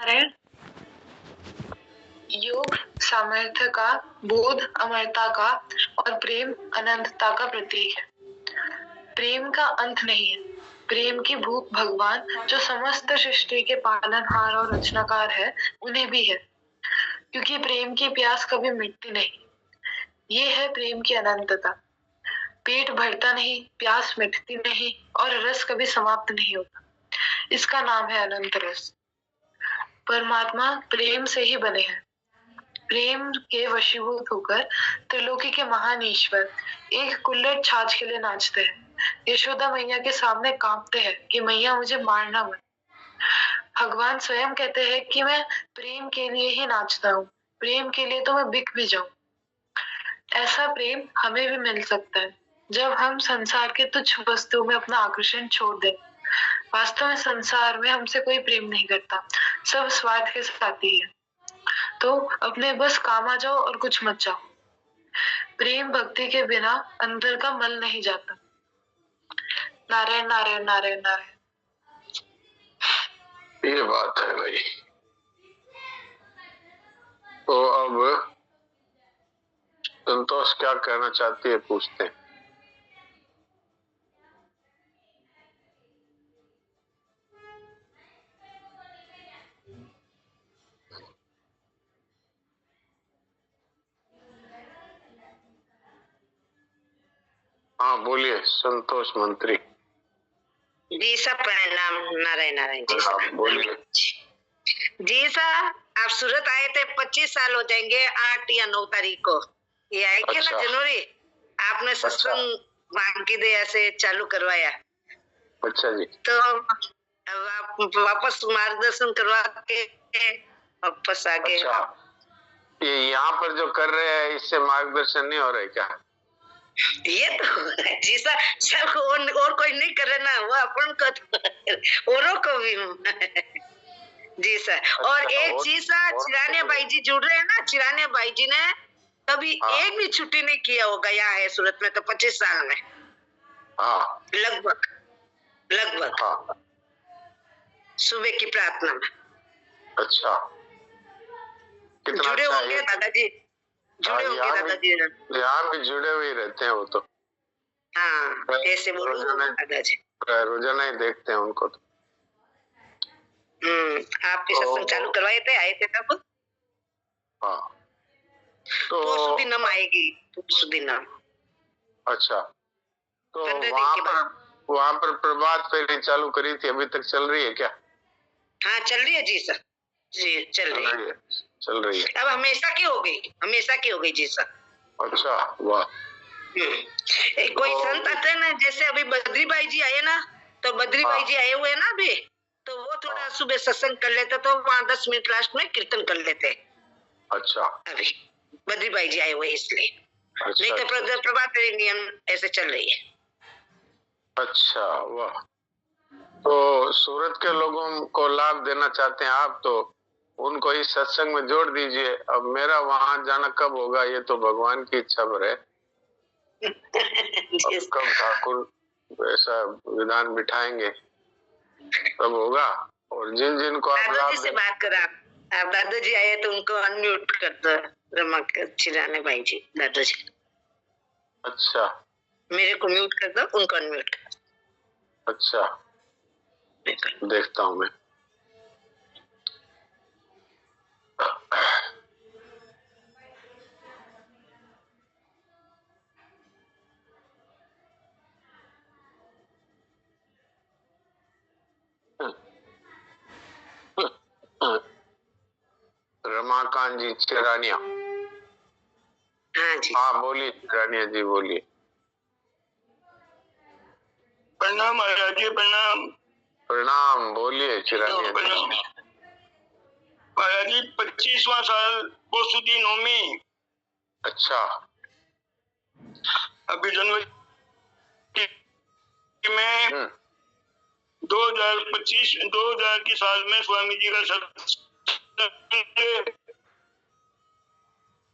नारायण। योग सामर्थ्य का, बोध अमरता का और प्रेम अनंतता का प्रतीक है। प्रेम का अंत नहीं है। प्रेम की भूख भगवान जो समस्त सृष्टि के पालनहार और रचनाकार है, उन्हें भी है, क्योंकि प्रेम की प्यास कभी मिटती नहीं। ये है प्रेम की अनंतता। पेट भरता नहीं, प्यास मिटती नहीं और रस कभी समाप्त नहीं होता। इसका नाम है अनंत रस। परमात्मा प्रेम से ही बने हैं। प्रेम के वशीभूत होकर त्रिलोकी के महान ईश्वर एक कुल्लड़ छाछ के लिए नाचते हैं। यशोदा मैया के सामने कांपते हैं कि मैया मुझे मारना मत। भगवान स्वयं कहते हैं कि मैं प्रेम के लिए ही नाचता हूँ, प्रेम के लिए तो मैं बिक भी जाऊं। ऐसा प्रेम हमें भी मिल सकता है जब हम संसार के तुच्छ वस्तुओं में अपना आकर्षण छोड़ दें। वास्तव में संसार में हमसे कोई प्रेम नहीं करता, सब स्वार्थ के साथी है। तो अपने बस काम आ जाओ और कुछ मत चाहो। प्रेम भक्ति के बिना अंदर का मल नहीं जाता। नारायण नारायण नारायण नारायण। ये बात है भाई। तो अब संतोष क्या कहना चाहती है, पूछते हैं। हाँ बोलिए संतोष मंत्री जी सर। प्रणाम। नारायण नारायण जी सर। बोलिए जी सर, आप सूरत आए थे, 25 साल हो जाएंगे 8 या 9 तारीख को। ये आए थे ना जनवरी। आपने सत्संग मांग की दया से चालू करवाया। अच्छा जी। तो अब आप वापस मार्गदर्शन करवा के वापस आ गए। अच्छा, ये यहाँ पर जो कर रहे हैं इससे मार्गदर्शन नहीं हो रहा है क्या? ये तो जी सर, सब और कोई नहीं कर रहे ना, वो अपन को औरों को भी जी सर। अच्छा, और एक चीज सर, चिराने भाई जी जुड़ रहे हैं ना, चिराने भाई जी ने कभी एक भी छुट्टी नहीं किया होगा यहाँ है सूरत में तो 25 साल में। हाँ लगभग लगभग। हाँ। सुबह की प्रार्थना में। अच्छा, कितना जुड़े अच्छा होंगे दादाजी, जुड़े होंगे दादाजी। यहाँ भी जुड़े हुए रहते हैं वो तो। हाँ ऐसे बोलो दादाजी, रोजाना ही देखते हैं उनको तो। आपके सत्संग चालू करवाए थे, आए थे तब। हाँ तो सुदीनम आएगी, सुदीनम। अच्छा, तो वहाँ पर प्रभात फेरी चालू करी थी, अभी तक चल रही है क्या? हाँ चल रही है जी सर। जी चल रही है। अब हमेशा की हो गई, हमेशा की हो गई जी सर। अच्छा वाह। कोई संत आते हैं ना, जैसे अभी बद्री भाई जी आए ना, तो बद्री भाई जी आए हुए ना अभी, तो वो थोड़ा सुबह सत्संग कर लेते, तो वहाँ 10 मिनट लास्ट में कीर्तन कर लेते। अच्छा, अभी बद्री भाई जी आए हुए इसलिए। अच्छा, नहीं तो प्रभात फेरी नियम ऐसे चल रही है। अच्छा वाह। तो सूरत के लोगों को लाभ देना चाहते हैं आप, तो उनको इस सत्संग में जोड़ दीजिए। अब मेरा वहां जाना कब होगा ये तो भगवान की इच्छा पर है। कब ठाकुर ऐसा विधान बिठाएंगे तब होगा। और जिन जिन को आप दादाजी से बात करा, आप दादाजी आए तो उनको अनम्यूट कर दो, रमक चिराने भाई जी दादाजी। अच्छा, मेरे को म्यूट कर दो, उनको अनम्यूट कर दो। अच्छा देखता हूँ मैं। रमाकांत जी चिरानिया। हाँ जी। हाँ बोलिए चिरानिया जी, बोलिए। प्रणाम महाराज जी, प्रणाम। प्रणाम, बोलिए चिरानिया जी। महाराज जी 25वां साल बोसुदी नौमी। अच्छा, अभी जनवरी में 2000 की साल में स्वामी जी का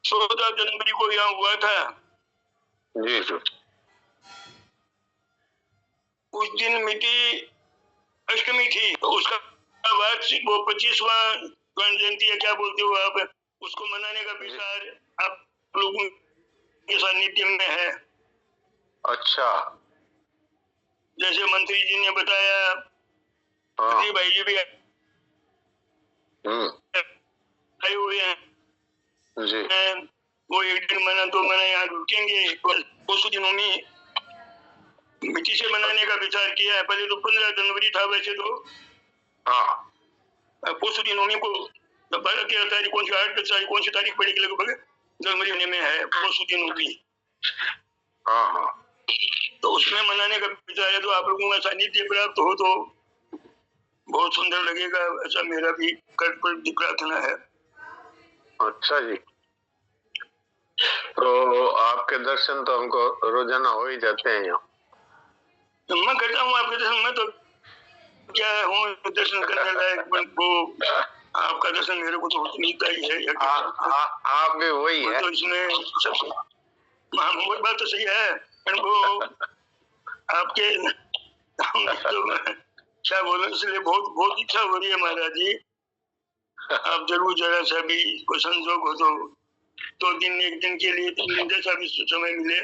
14 जनवरी को यहाँ हुआ था जी जी। उस दिन मिति अष्टमी थी, तो उसका वार्षिक वो 25वां स्वर्ण जयंती है, क्या बोलते हो आप, उसको मनाने का विचार आप लोगों के सानिध्य में है। अच्छा, जैसे मंत्री जी ने बताया, मंत्री भाई जी भी आए हुए हैं जी। वो 1-1.5 महीना 2 महीना यहाँ रुकेंगे। उस दिनों में मिट्टी से बनाने का विचार किया है। पहले तो 15 जनवरी था, वैसे तो पोस्ट दिनों को 12-13 तारीख, कौन सी 8 तारीख, कौन सी तारीख पड़ेगी लगभग जनवरी महीने में है पोस्ट दिनों की। तो उसमें मनाने का विचार है। तो आप लोगों का सानिध्य प्राप्त हो तो बहुत सुंदर लगेगा, ऐसा मेरा भी कल्पना प्रार्थना है। अच्छा जी, तो आपके दर्शन तो हमको रोजाना हो ही जाते हैं यहाँ। मैं करता हूँ आपके दर्शन में, तो क्या हूँ दर्शन करने लायक, वो आपका दर्शन मेरे को तो मिलता ही है। आप भी वही है तो इसमें सब वो बात तो सही है, पर वो आपके तो क्या बोलो, इसलिए बहुत बहुत इच्छा हो रही है महाराज जी, आप जरूर जरा सा भी कोई संजोग हो तो 2 दिन 1 दिन के लिए 3 दिन जैसा भी समय मिले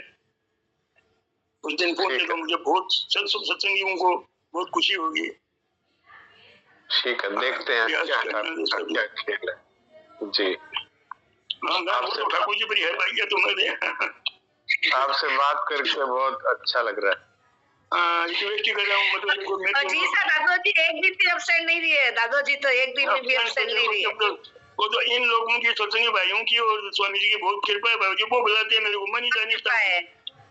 उस दिन पहुंचे तो मुझे बहुत सत्संगियों को बहुत खुशी होगी। ठीक है, देखते हैं क्या खेल है जी। ठाकुर जी पर है भाई, तुम्हें आपसे बात करके बहुत अच्छा लग रहा है। रिक्वेस्ट कर रहा हूँ मतलब जी सर, दादोजी एक दिन भी एब्सेंट नहीं रही है। दादोजी तो एक दिन भी एब्सेंट नहीं रही है। वो तो इन लोगों की सत्संगी भाइयों की और स्वामी जी की बहुत कृपा है। भाई जी वो बुलाते हैं मेरे को, मन ही जाने है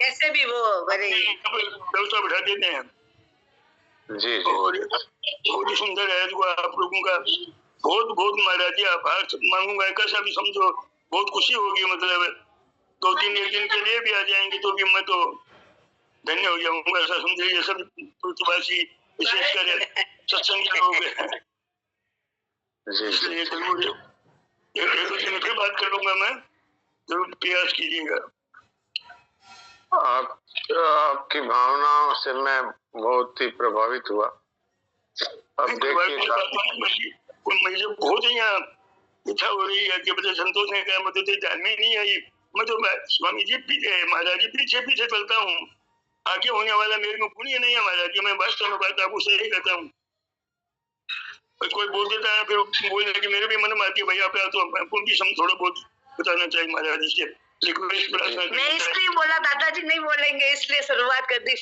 कैसे भी वो व्यवस्था बैठा देते हैं जी। और बहुत ही सुंदर है। जो आप लोगों का बहुत बहुत महाराज जी आभार मांगूंगा, कैसा भी समझो, बहुत खुशी होगी। मतलब 2 दिन 1 दिन के लिए भी आ जाएंगे तो भी मैं तो धन्य हो जाऊंगा, ऐसा समझिए। सब पुर्तवासी विशेषकर सत्संगी लोग इसलिए जरूर 1-2 दिन फिर बात कर लूंगा मैं, जरूर प्रयास कीजिएगा। आपकी भावनाओं से मैं बहुत ही प्रभावित हुआ। अब देखिए मुझे बहुत ही यहाँ इच्छा हो रही है कि बच्चे संतोष ने कहा, मुझे तो ध्यान में नहीं आई। मैं तो स्वामी जी पीछे, महाराज जी पीछे पीछे चलता हूँ, आगे होने वाला मेरे को पुण्य नहीं है महाराज जी। मैं वास्तव में बात आपको सही कहता हूँ। कोई बोल देता है फिर बोलने की मेरे भी मन में आती है, भैया आप तो आपको भी थोड़ा बहुत बताना चाहिए महाराज जी से। मैं इसलिए बोला दादाजी नहीं बोलेंगे, इसलिए शुरुआत कर दी,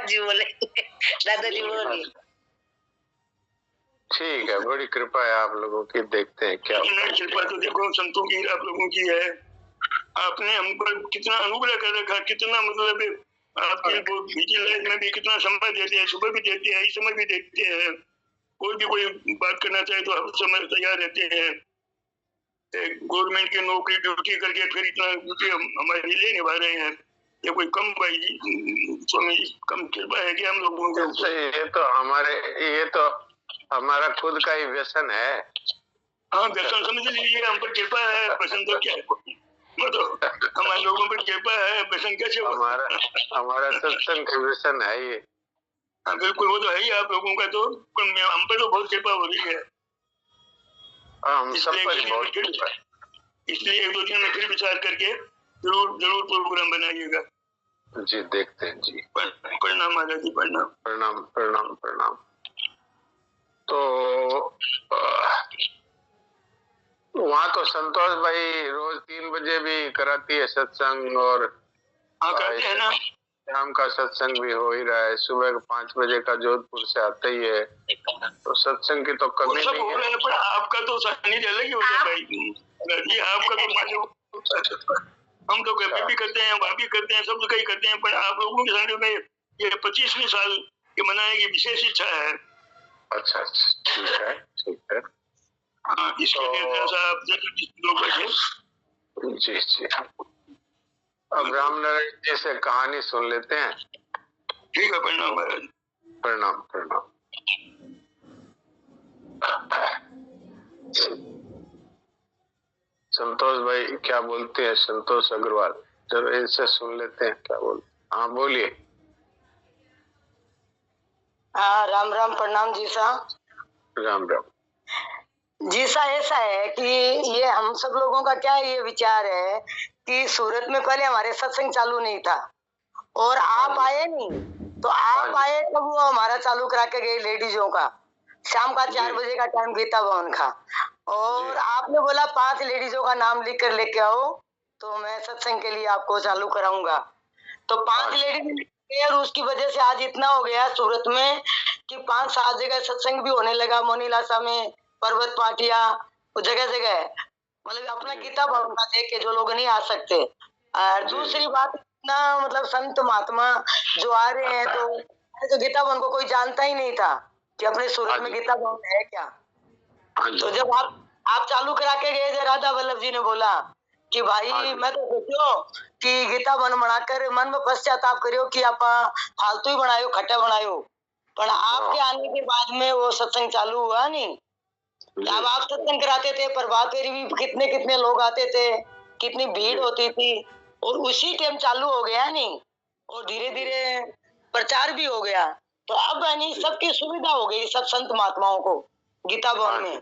जी बोलेंगे। दादाजी बोलिए। ठीक है, बड़ी कृपा है आप लोगों की, देखते हैं क्या। कृपा तो देखो संतों की, आप लोगों की है। आपने हम पर कितना अनुग्रह कर रखा, कितना मतलब आपके बिजी लाइफ में भी कितना समय देते हैं, सुबह भी देते हैं, इस समय भी देते हैं। कोई भी कोई बात करना चाहे तो हर समय तैयार रहते हैं। गवर्नमेंट की नौकरी ड्यूटी करके फिर इतना ड्यूटी हमारे लिए निभा रहे हैं। ये कोई कम भाई स्वामी कम कृपा है कि हम लोगों के? ये तो हमारा खुद का ही व्यसन है। हाँ, व्यसन समझ लीजिए, हम पर कृपा है, व्यसन तो क्या है, मतलब हमारे लोगों पर कृपा है, व्यसन कैसे? हमारा सत्संग का व्यसन है ये। हाँ बिल्कुल, वो तो है ही आप लोगों का। तो हम पर तो बहुत कृपा हो रही है। हम सब पर बहुत, इसलिए 1-2 दिन में फिर विचार करके जरूर प्रोग्राम बनाइएगा जी। देखते हैं जी। प्रणाम महाराज जी, प्रणाम प्रणाम प्रणाम प्रणाम। तो वहाँ तो संतोष भाई रोज 3 बजे भी कराती है सत्संग, और करते हैं ना, शाम का सत्संग भी हो ही रहा है। सुबह 5 बजे का जोधपुर से आता ही है, तो सत्संग की तो कमी नहीं है। पर आपका तो सानिध्य अलग ही होता है भाई। आपका तो हम तो कभी भी करते हैं, वहाँ भी करते हैं, सब कहीं करते हैं, पर आप लोगों के सानिध्य में ये 25वीं साल के मनाने की विशेष इच्छा है। अच्छा, ठीक है ठीक है। हाँ, इसके लिए आप 2 बजे जी जी। अब रामनारायण जी से कहानी सुन लेते हैं। ठीक है, प्रणाम महाराज। प्रणाम प्रणाम। संतोष भाई क्या बोलते हैं? संतोष अग्रवाल, चलो इनसे सुन लेते हैं क्या बोलते। हाँ बोलिए। हाँ, राम राम, प्रणाम जी साहब। राम राम। जी सा ऐसा है कि ये हम सब लोगों का क्या ये विचार है कि सूरत में पहले हमारे सत्संग चालू नहीं था और आप आए नहीं, तो आप आए तब वो हमारा चालू करा के गए लेडीजों का, शाम का 4 बजे का टाइम गीता भवन का, और आपने बोला 5 लेडीजों का नाम लिख कर लेके आओ तो मैं सत्संग के लिए आपको चालू कराऊंगा। तो 5 लेडीज और उसकी वजह से आज इतना हो गया सूरत में कि 5-7 जगह सत्संग भी होने लगा, मोनीलासा में, पर्वत पाटिया, जगह जगह, मतलब अपना गीता भवन का देख के जो लोग नहीं आ सकते। और दूसरी बात, इतना मतलब संत महात्मा जो आ रहे हैं तो गीता भवन को कोई जानता ही नहीं था कि अपने सूरत में गीता भवन है क्या। तो जब आप चालू करा के गए थे, राधा वल्लभ जी ने बोला कि भाई मैं तो सोचो कि गीता भवन बनाकर मन में पश्चाताप करियो कि आप फालतू ही बनायो, खट्टा बनायो, पर आपके आने के बाद में वो सत्संग चालू हुआ नहीं। अब आप सत्संग कराते थे, प्रभात फेरी भी कितने कितने लोग आते थे, कितनी भीड़ होती थी, और उसी टाइम चालू हो गया नहीं, और धीरे धीरे प्रचार भी हो गया। तो अब यानी सबकी सुविधा हो गई सब संत महात्माओं को गीता भवन में,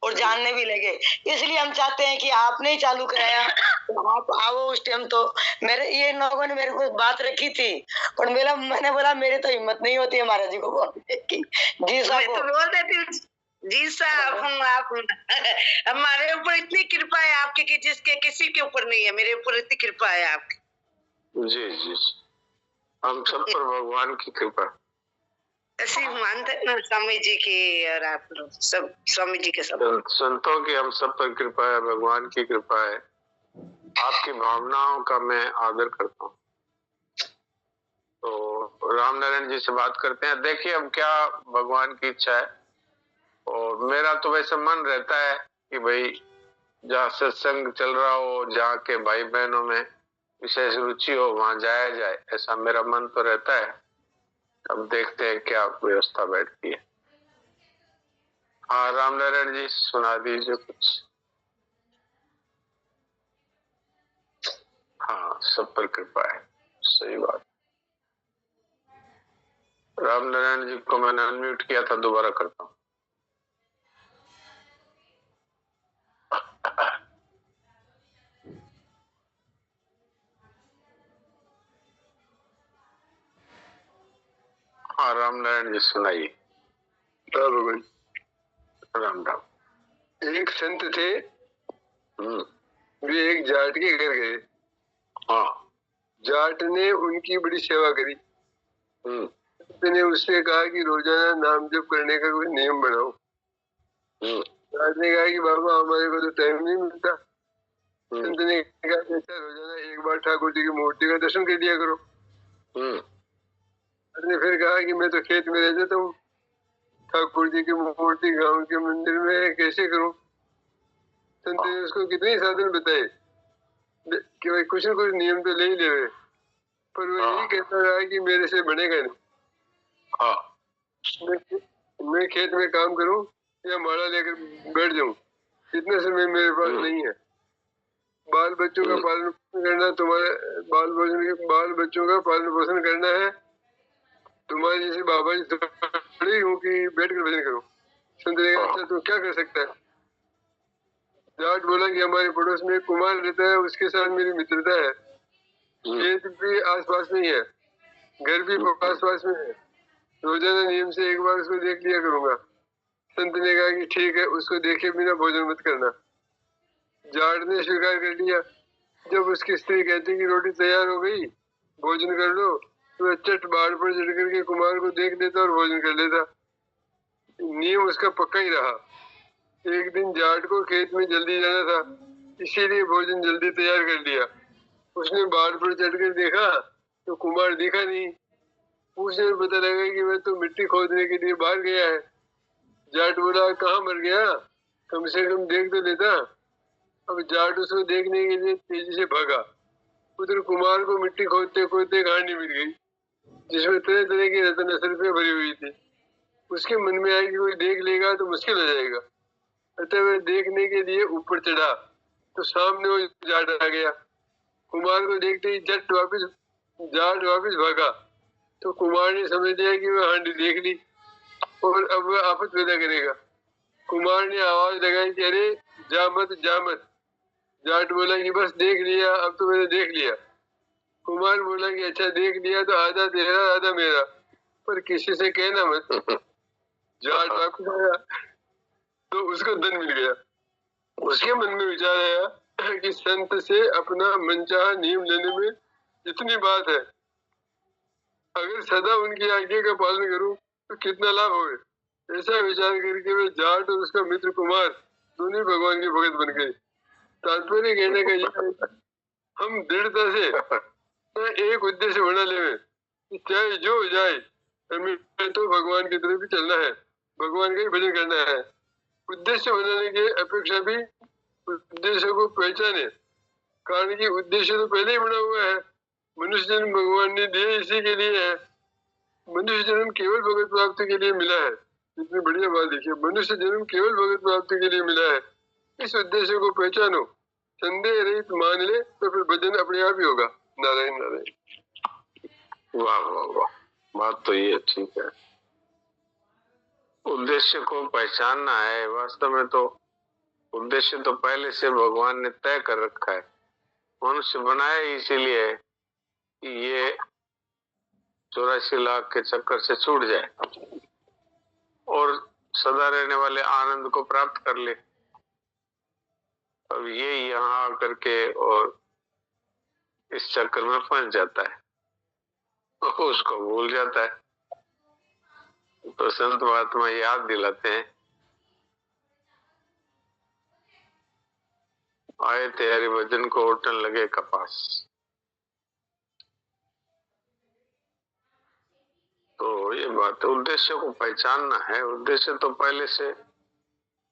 और जानने भी लगे। इसलिए हम चाहते हैं कि आपने ही चालू कराया, तो आप आओ उस टाइम। तो मेरे ये लोगों ने मेरे को बात रखी थी, पर मैंने बोला मेरे तो हिम्मत नहीं होती है महाराज जी को बोलने की। जी साहब तो बोल देती जी साहब, आप हमारे ऊपर इतनी कृपा है आपकी कि जिसके किसी के ऊपर नहीं है, मेरे ऊपर इतनी कृपा है आपकी। जी जी, हम सब पर भगवान की कृपा ऐसी मानते हैं ना स्वामी जी की, और आप लोग सब स्वामी जी के सब संतों की हम सब पर कृपा है, भगवान की कृपा है। आपकी भावनाओं का मैं आदर करता हूँ। तो राम नारायण जी से बात करते हैं। देखिए अब क्या भगवान की इच्छा है, और मेरा तो वैसे मन रहता है कि भाई जहाँ सत्संग चल रहा हो, जहाँ के भाई बहनों में विशेष रुचि हो, वहां जाया जाए, ऐसा मेरा मन तो रहता है। अब देखते हैं क्या व्यवस्था बैठती है। हाँ राम नारायण जी सुना दीजिए कुछ। हाँ सब पर कृपा है, सही बात। राम नारायण जी को मैंने अनम्यूट किया था, दोबारा करता हूँ। हाँ राम नारायण जी सुनाइए। भगवान राम राम। एक संत थे, वे एक जाट के घर गए। हाँ। जाट ने उनकी बड़ी सेवा करी। ने उससे कहा कि रोजाना नाम जप करने का कोई नियम बनाओ। जाट ने कहा कि बाबा हमारे को तो टाइम नहीं मिलता। संत ने कहा अच्छा रोजाना एक बार ठाकुर जी की मूर्ति का दर्शन कर दिया करो। ने फिर कहा कि मैं तो खेत में रह जाता हूँ, ठाकुर जी की मूर्ति गांव के मंदिर में कैसे करूं। संत ने उसको कितने साधन बताए कि भाई कुछ न कुछ नियम तो ले ही ले, पर वो यही कहता रहा कि मेरे से बनेगा नहीं। मैं खेत में काम करूं या माला लेकर बैठ जाऊं, इतना समय मेरे पास नहीं है। बाल बच्चों का पालन पोषण करना, तुम्हारे बाल बच्चों का पालन पोषण करना है। तुम्हारे जैसे बाबा जी थोड़ी हूँ कि बैठ कर भजन करो। संत ने कहा अच्छा तो क्या कर सकता है। जाट बोला कि हमारे पड़ोस में एक कुमार रहता है, उसके साथ मेरी मित्रता है। खेत भी आसपास में ही है, घर भी आसपास में है, रोजाना नियम से एक बार उसको देख लिया करूंगा। संत ने कहा कि ठीक है, उसको देखे बिना भोजन मत करना। जाट ने स्वीकार कर लिया। जब उसकी स्त्री कहती कि रोटी तैयार हो गई, भोजन कर लो, तो चट बाढ़ पर चढ़ करके कुमार को देख लेता और भोजन कर लेता। नियम उसका पक्का ही रहा। एक दिन जाट को खेत में जल्दी जाना था, इसीलिए भोजन जल्दी तैयार कर लिया। उसने बाढ़ पर चढ़कर देखा तो कुमार दिखा नहीं। पूछने में पता लगा कि वह तो मिट्टी खोदने के लिए बाहर गया है। जाट बोला कहाँ मर गया, कम से कम देख तो लेता। अब जाट उसको देखने के लिए तेजी से भागा। उधर कुमार को मिट्टी खोदते खोदते कहानी मिल गई, जिसमें तरह तरह की रत्न सरफे भरी हुई थी। उसके मन में आया कि कोई देख लेगा तो मुश्किल हो जाएगा, अतः वह देखने के लिए ऊपर चढ़ा तो सामने वो जाट आ गया। कुमार को देखते ही जाट वापिस भागा, तो कुमार ने समझ लिया कि वह हांडी देख ली। और अब वह आफत पैदा करेगा। कुमार ने आवाज लगाई कि अरे जा मत जा मत। जाट बोला कि बस देख लिया, अब तो मैंने देख लिया। कुमार बोला कि अच्छा देख लिया तो आधा तेरा आधा मेरा, पर किसी से कहना मत। जाट वापस आया तो उसको धन मिल गया। उसके मन में विचार आया कि संत से अपना मनचाहा नियम लेने में इतनी बात है, अगर सदा उनकी आज्ञा का पालन करूं तो कितना लाभ होगा। ऐसा विचार करके वे जाट और उसका मित्र कुमार दोनों भगवान के भगत बन गए। तात्पर्य कहने का यह है, हम दृढ़ता से एक उद्देश्य बना ले, चाहे जो हो जाए हमें तो भगवान की तरफ ही चलना है, भगवान का ही भजन करना है। उद्देश्य बनाने के अपेक्षा भी उद्देश्य को पहचाने, कारण कि उद्देश्य तो पहले ही बना हुआ है। मनुष्य जन्म भगवान ने दिया इसी के लिए है। मनुष्य जन्म केवल भगवत प्राप्ति के लिए मिला है। इतनी बढ़िया बात देखिए, मनुष्य जन्म केवल भगवत प्राप्ति के लिए मिला है। इस उद्देश्य को पहचानो, संदेह रहित मान ले तो फिर भजन अपने आप ही होगा। नारायण नारायण। वाह वाह वाह, बात तो ये ठीक है। उद्देश्य को पहचानना है। वास्तव में तो उद्देश्य तो पहले से भगवान ने तय कर रखा है। मनुष्य बनाया इसीलिए है कि ये 84 लाख के चक्कर से छूट जाए और सदा रहने वाले आनंद को प्राप्त कर ले। अब ये यहाँ आकर के और इस चक्कर में फंस जाता है, उसको भूल जाता है। तो संत महात्मा याद दिलाते हैं, आए थे हरिभजन को होटल लगे कपास। तो ये बात है, उद्देश्य को पहचानना है। उद्देश्य तो पहले से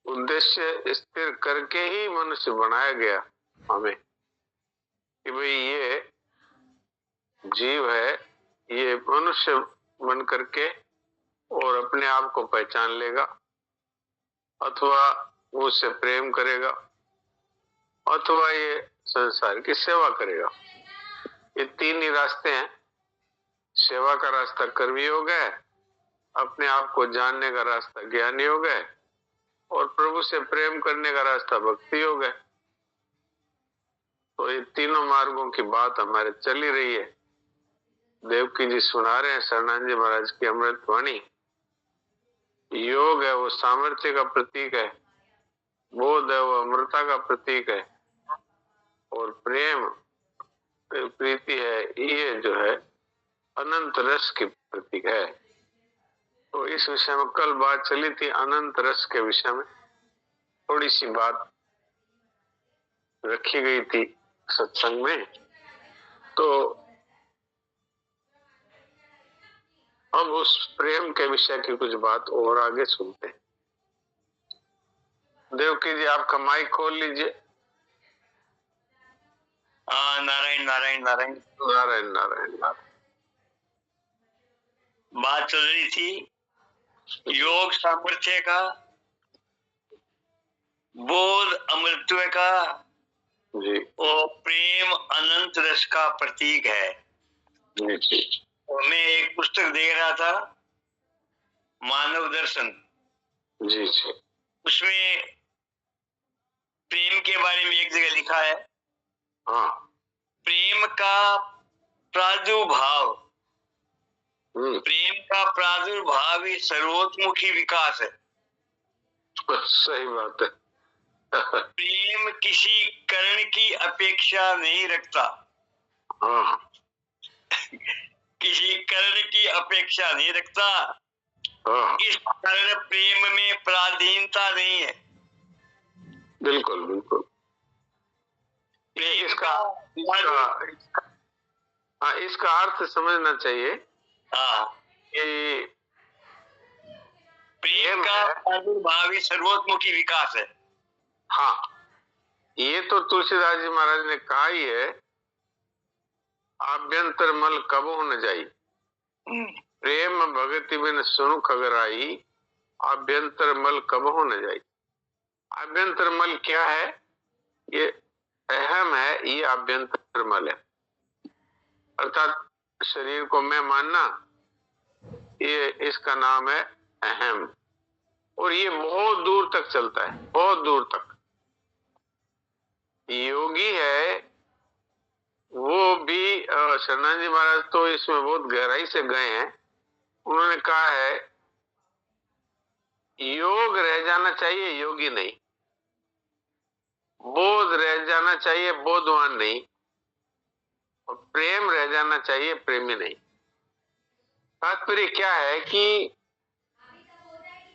उद्देश्य स्थिर करके ही मनुष्य बनाया गया हमें, कि भाई ये जीव है, ये मनुष्य बन करके और अपने आप को पहचान लेगा, अथवा उससे प्रेम करेगा, अथवा ये संसार की सेवा करेगा। ये तीन ही रास्ते हैं। सेवा का रास्ता कर्मी योग है, अपने आप को जानने का रास्ता ज्ञान योग है, और प्रभु से प्रेम करने का रास्ता भक्ति योग है। तो ये तीनों मार्गों की बात हमारे चल ही रही है। देवकी जी सुना रहे हैं शरणानंद जी महाराज की अमृत वाणी। योग है वो सामर्थ्य का प्रतीक है, बोध है वो अमृता का प्रतीक है, और प्रेम प्रीति है ये जो है अनंत रस की प्रतीक है। तो इस विषय में कल बात चली थी, अनंत रस के विषय में थोड़ी सी बात रखी गई थी सत्संग में। तो अब उस प्रेम के विषय की कुछ बात और आगे सुनते हैं। देवकी जी आपका माइक खोल लीजिए। नारायण नारायण नारायण नारायण नारायण नारायण। बात चल रही थी योग सामर्थ्य का, बोध अमृतत्व का जी, और प्रेम अनंत रस का प्रतीक है। जी जी। मैं एक पुस्तक देख रहा था, मानव दर्शन, जी जी। उसमें प्रेम के बारे में एक जगह लिखा है, हाँ। प्रेम का प्रादुर्भाव, प्रेम का प्रादुर्भाव ही सर्वोत्मुखी विकास है। सही बात है। प्रेम किसी कर्ण की अपेक्षा नहीं रखता। हाँ। किसी कर्ण की अपेक्षा नहीं रखता। हाँ। इस कर्ण प्रेम में पराधीनता नहीं है। बिल्कुल बिल्कुल। इसका इसका अर्थ समझना चाहिए। हाँ, कि प्रेम का प्रादुर्भाव ही सर्वोत्मुखी विकास है। हाँ, ये तो तुलसीदास जी महाराज ने कहा ही है, आभ्यंतर मल कबो न जाई, प्रेम भगति बिन सुनु खगर आई, आभ्यंतर मल कबो न जाई। आभ्यंतर मल क्या है? ये अहम है, ये आभ्यंतर मल है। अर्थात शरीर को मैं मानना, ये इसका नाम है अहम, और ये बहुत दूर तक चलता है, बहुत दूर तक। योगी है वो भी, शरणानंद जी महाराज तो इसमें बहुत गहराई से गए हैं। उन्होंने कहा है योग रह जाना चाहिए, योगी नहीं। बोध रह जाना चाहिए, बोधवान नहीं। और प्रेम रह जाना चाहिए, प्रेमी नहीं। तात्पर्य क्या है कि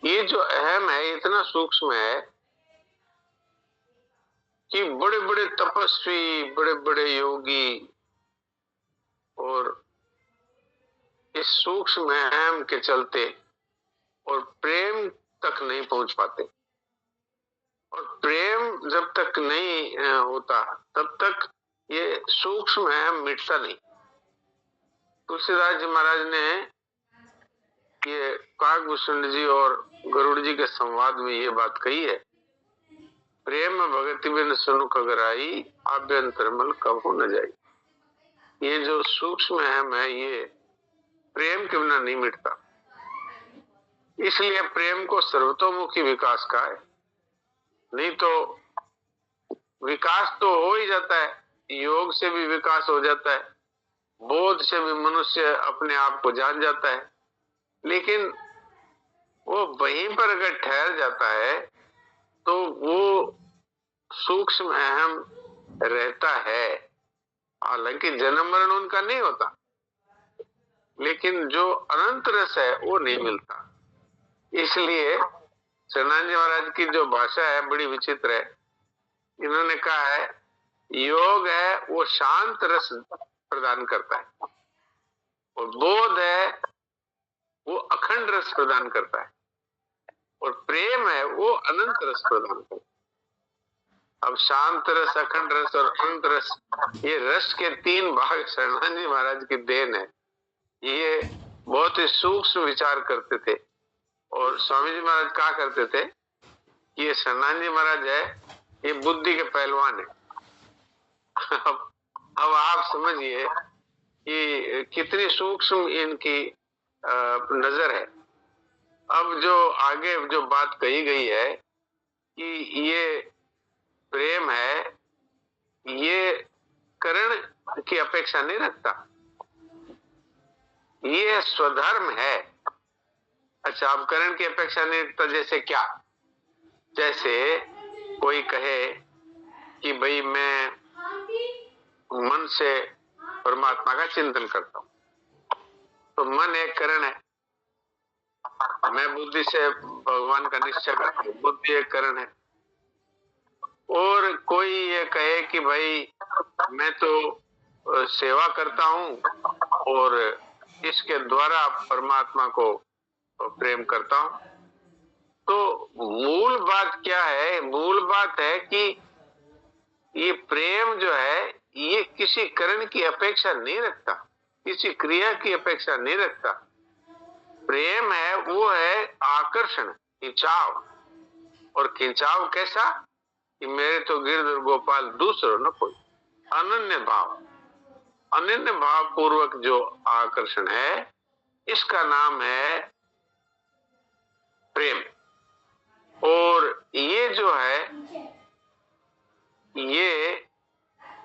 ये जो अहम है इतना सूक्ष्म है कि बड़े बड़े तपस्वी, बड़े बड़े योगी और इस सूक्ष्म अहम के चलते और प्रेम तक नहीं पहुंच पाते। और प्रेम जब तक नहीं होता तब तक ये सूक्ष्म अहम मिटता नहीं। तुलसीदास जी महाराज ने ये काकभूषण जी और गरुड़ जी के संवाद में ये बात कही है, प्रेम भगति बिन सुनुख गराई, आभ्यंतर मल कबहु न जाई। ये जो सूक्ष्म अहम है ये प्रेम के बिना नहीं मिटता। इसलिए प्रेम को सर्वतोमुखी विकास का है। नहीं तो विकास तो हो ही जाता है, योग से भी विकास हो जाता है, बोध से भी मनुष्य अपने आप को जान जाता है। लेकिन वो वहीं पर अगर ठहर जाता है तो वो सूक्ष्म अहम रहता है। हालांकि जन्म मरण उनका नहीं होता, लेकिन जो अनंत रस है वो नहीं मिलता। इसलिए शरणानंद जी महाराज की जो भाषा है बड़ी विचित्र है। इन्होंने कहा है योग है वो शांत रस प्रदान करता है, और बोध है वो अखंड रस प्रदान करता है, और प्रेम है वो अनंत रस प्रदान करता है। अब शांत रस, अखंड रस और अनंत रस, ये रस के तीन भाग शरणानंद जी महाराज की देन है। ये बहुत ही सूक्ष्म विचार करते थे। और स्वामी जी महाराज कहा करते थे कि ये शरणानंद जी महाराज है ये बुद्धि के पहलवान है। अब आप समझिए कि कितनी सूक्ष्म इनकी नजर है। अब जो आगे जो बात कही गई है कि ये प्रेम है, ये करण की अपेक्षा नहीं रखता, ये स्वधर्म है। अच्छा, अब करण की अपेक्षा नहीं रखता जैसे क्या? जैसे कोई कहे कि भाई मैं मन से परमात्मा का चिंतन करता हूं, तो मन एक करण है। मैं बुद्धि से भगवान का निश्चय करता हूं, बुद्धि एक करण है। और कोई ये कहे कि भाई मैं तो सेवा करता हूं और इसके द्वारा परमात्मा को प्रेम करता हूं। तो मूल बात क्या है? मूल बात है कि ये प्रेम जो है ये किसी करण की अपेक्षा नहीं रखता, किसी क्रिया की अपेक्षा नहीं रखता। प्रेम है वो है आकर्षण, खिंचाव। और खिंचाव कैसा? कि मेरे तो गिरधर गोपाल दूसरो न कोई। अनन्य भाव, अनन्य भाव पूर्वक जो आकर्षण है इसका नाम है प्रेम। और ये जो है ये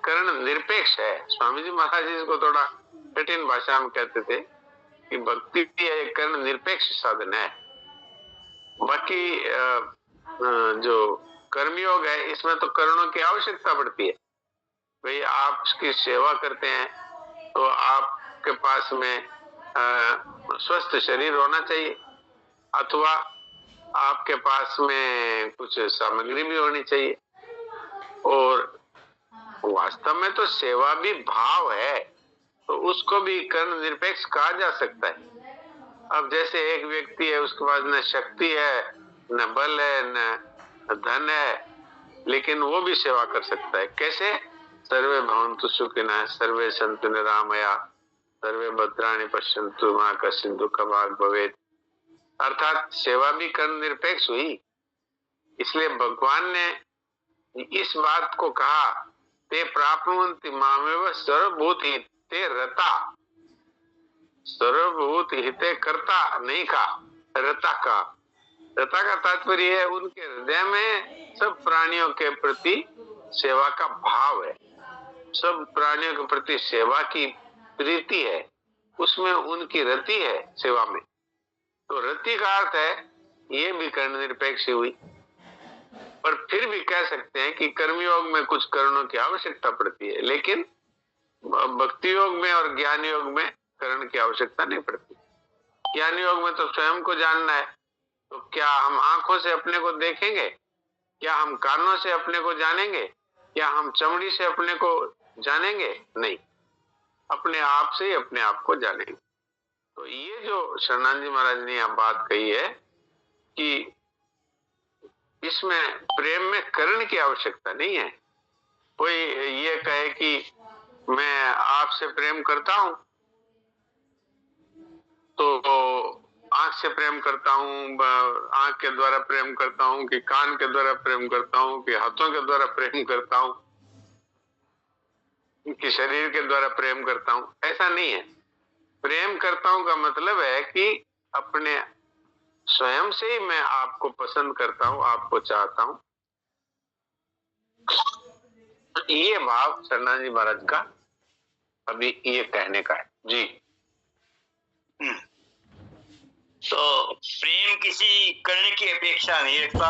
करण निरपेक्ष है। स्वामी जी महाराज जी इसको थोड़ा कठिन भाषा में कहते थे कि भक्ति एक करण निरपेक्ष साधन है। बाकी जो कर्मयोग है इसमें तो करणों की आवश्यकता पड़ती है। भाई आप उसकी सेवा करते हैं तो आपके पास में स्वस्थ शरीर होना चाहिए, अथवा आपके पास में कुछ सामग्री भी होनी चाहिए। और वास्तव में तो सेवा भी भाव है, तो उसको भी कर्ण निरपेक्ष कहा जा सकता है। अब जैसे एक व्यक्ति है, उसके पास न शक्ति है, न बल है, न धन है, लेकिन वो भी सेवा कर सकता है। कैसे? सर्वे भवन्तु सुखिनः, सर्वे सन्तु निरामया, सर्वे भद्राणि पश्यन्तु मा कश्चित् दुःखभाग् भवेत्। अर्थात सेवा भी कर्ण निरपेक्ष हुई। इसलिए भगवान ने इस बात को कहा, ते प्राप्नुवन्ति मामेव सर्वभूत हिते रता। सर्वभूत हिते करता नहीं कहा, रता का तात्पर्य है उनके हृदय में सब प्राणियों के प्रति सेवा का भाव है, सब प्राणियों के प्रति सेवा की प्रीति है, उसमें उनकी रति है सेवा में। तो रति का अर्थ है ये भी कर्ण निरपेक्ष हुई। पर फिर भी कह सकते हैं कि कर्मयोग में कुछ करणों की आवश्यकता पड़ती है, लेकिन भक्ति योग में और ज्ञान योग में कर्ण की आवश्यकता नहीं पड़ती। ज्ञान योग में तो स्वयं को जानना है, तो क्या हम आंखों से अपने को देखेंगे, क्या हम कानों से अपने को जानेंगे, क्या हम चमड़ी से अपने को जानेंगे? नहीं, अपने आप से ही अपने आप को जानेंगे। तो ये जो शरणानंद जी महाराज ने यह बात कही है कि इसमें प्रेम में कर्ण की आवश्यकता नहीं है। कोई ये कहे कि मैं आपसे प्रेम करता हूं तो आंख से प्रेम करता हूं, आंख के द्वारा प्रेम करता हूं, कि कान के द्वारा प्रेम करता हूं, कि हाथों के द्वारा प्रेम करता हूं, कि शरीर के द्वारा प्रेम करता हूं, ऐसा नहीं है। प्रेम करता हूं का मतलब है कि अपने स्वयं से ही मैं आपको पसंद करता हूं, आपको चाहता हूं। ये भाव शरणानंद जी महाराज का अभी ये कहने का है जी। तो प्रेम किसी कर्ण की अपेक्षा नहीं रखता,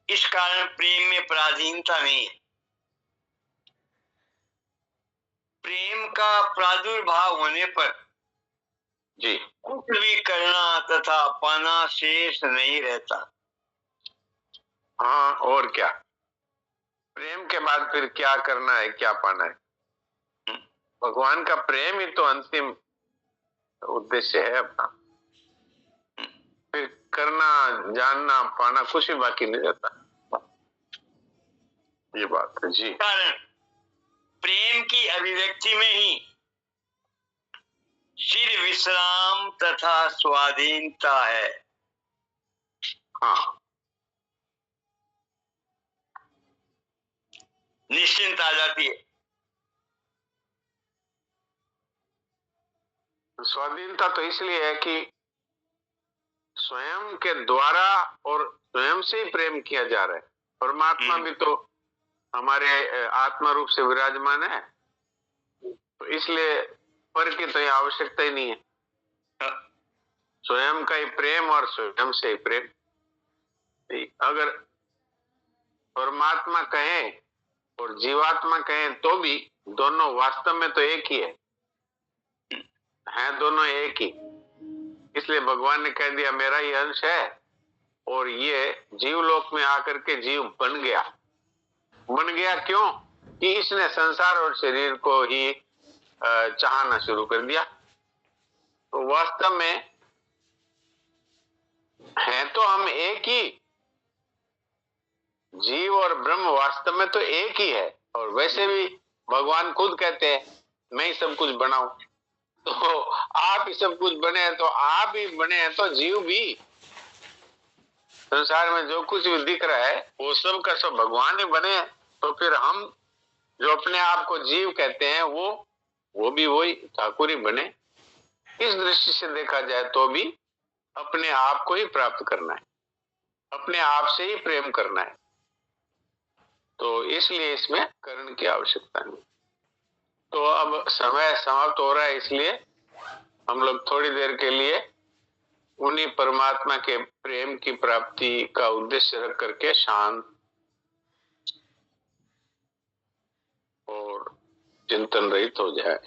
इस कारण प्रेम में पराधीनता नहीं है। प्रेम का प्रादुर्भाव होने पर जी कुछ भी करना तथा पाना शेष नहीं रहता। हाँ, और क्या, प्रेम के बाद फिर क्या करना है, क्या पाना है? भगवान का प्रेम ही तो अंतिम उद्देश्य है अपना। फिर करना, जानना, पाना कुछ भी बाकी नहीं रहता। ये बात है जी। कारण प्रेम की अभिव्यक्ति में ही चिर विश्राम तथा स्वाधीनता है। हाँ, निश्चिंत आ जाती है। स्वाधीनता तो इसलिए है कि स्वयं के द्वारा और स्वयं से ही प्रेम किया जा रहा है। परमात्मा भी तो हमारे आत्मा रूप से विराजमान है, तो इसलिए पर की तो आवश्यकता ही नहीं है। स्वयं का ही प्रेम और स्वयं से ही प्रेम। अगर परमात्मा कहें और जीवात्मा कहें तो भी दोनों वास्तव में तो एक ही है दोनों एक ही। इसलिए भगवान ने कह दिया मेरा ही अंश है, और ये जीवलोक में आकर के जीव बन गया। क्यों? कि इसने संसार और शरीर को ही चाहना शुरू कर दिया। तो वास्तव में है तो हम एक ही, जीव और ब्रह्म वास्तव में तो एक ही है। और वैसे भी भगवान खुद कहते हैं मैं ही सब कुछ बनाऊं, तो आप ही सब कुछ बने, तो आप ही बने हैं तो जीव भी। संसार में जो कुछ भी दिख रहा है वो सब का सब भगवान ही बने हैं। तो फिर हम जो अपने आप को जीव कहते हैं वो भी वही ठाकुर ही बने। इस दृष्टि से देखा जाए तो भी अपने आप को ही प्राप्त करना है, अपने आप से ही प्रेम करना है। तो इसलिए इसमें कर्ण की आवश्यकता नहीं। तो अब समय समाप्त हो रहा है, इसलिए हम लोग थोड़ी देर के लिए उन्हीं परमात्मा के प्रेम की प्राप्ति का उद्देश्य रख करके शांत और चिंतन रहित हो जाए।